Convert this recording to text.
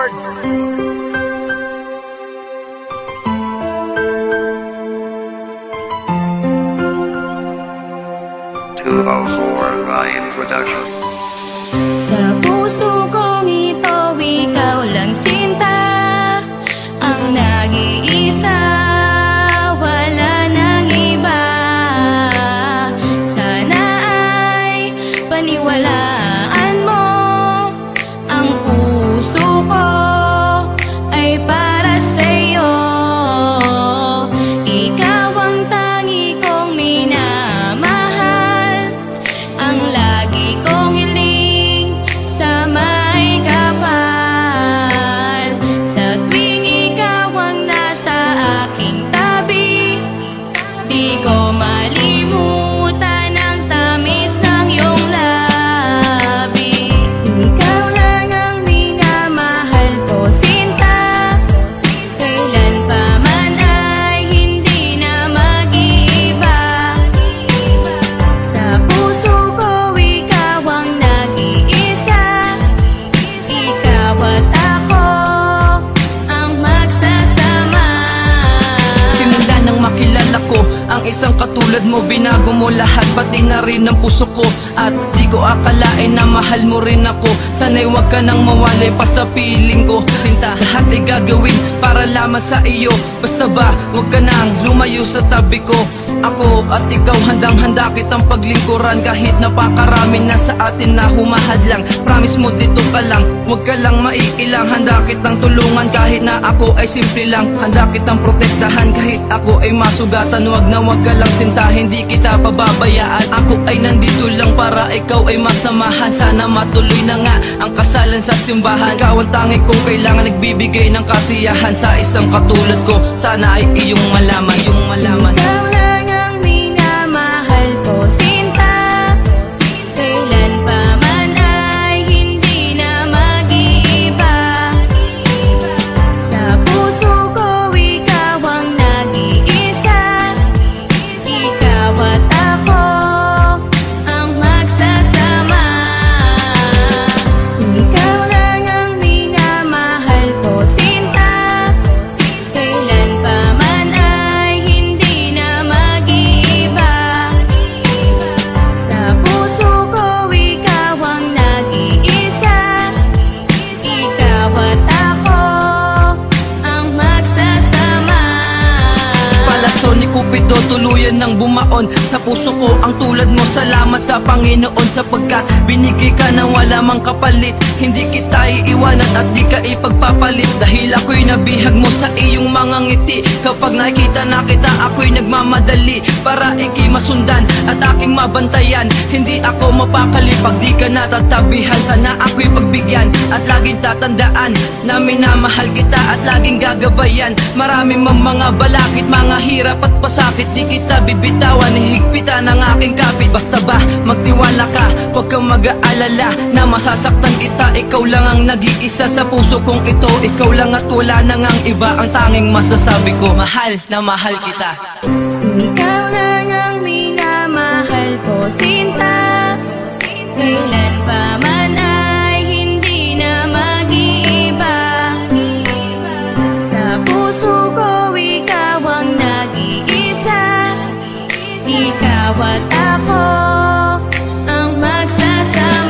Records. Ryan Production. Sa puso kong ito, ikaw lang sinta, ang nag-iisa, wala nang iba. Sana ay paniwalaan mo, ang puso ko ay para sa'yo. Ikaw ang tangi kong minamahal, ang lagi kong hiling sa may kapal. Sa tuwing ikaw ang nasa aking tabi, di ko malimutan ang tamis ng iyong labi. Ikaw lang ang minamahal ko, sinta, kailan pa man ay hindi na mag-iiba. Sa puso ko ikaw ang nag-iisa, ikaw at ako ang magsasama. Simula nang makilala ko ang isang katulad mo, binago mo lahat, pati na rin ang puso ko. At di ko akalain na mahal mo rin ako. Sana'y wag ka nang mawalay pa sa piling ko, sinta. Lahat ay gagawin para lamang sa iyo. Basta ba, wag ka nang lumayo sa tabi ko. Ako at ikaw handang-handa kitang paglingkuran, kahit napakarami na sa atin na humahadlang. Promise mo dito ka lang, wag ka lang maiilang. Handa kitang tulungan kahit na ako ay simple lang. Handa kitang protektahan kahit ako ay masugatan. Wag na wag ka lang sinta, hindi kita pababayaan. Ako ay nandito lang para ikaw ay masamahan. Sana matuloy na nga ang kasalan sa simbahan. Ikaw ang tangi kong kailangan, nagbibigay ng kasiyahan sa isang katulad ko. Sana ay iyong malaman, iyong malaman. Ikaw lang ang minamahal ko, sinta, kailan pa man ay hindi na mag-iiba. Sa puso ko ikaw ang nag-iisa, ikaw at ako ang magsasama. Ikaw lang ang minamahal ko, sinta, kailan pa man ay hindi na mag-iiba. Sa puso ko ikaw ang nag-iisa, ikaw at ako ang magsasama. Palaso ni Cupido, tuluyan ng bumaon sa puso ko ang tulad mo. Salamat sa Panginoon sapagkat binigay ka na wala mang kapalit. Hindi kita iiwanan at di ka ipagpapalit, dahil ako'y nabihag mo sa iyong mga ngiti. Kapag nakita na kita ako'y nagmamadali para ika'y masundan at aking mabantayan. Hindi ako mapakali pag di ka natatabihan. Sana ako'y pagbigyan at laging tatandaan na minamahal kita at laging gagabayan. Marami mang mga balakid, mga hirap at pasakit, di kita bibitawan, hihigpitan ang aking kapit. Basta ba magtiwala ka, huwag kang mag-aalala na masasaktan kita. Ikaw lang ang nag-iisa sa puso kong ito. Ikaw lang at wala na ngang iba, ang tanging masasabi ko, mahal na mahal kita. Ikaw lang ang minamahal ko, sinta, kailan pa man ay hindi na mag-iiba. Sa puso ko ikaw ang nag-iisa, ikaw at ako ang magsasama.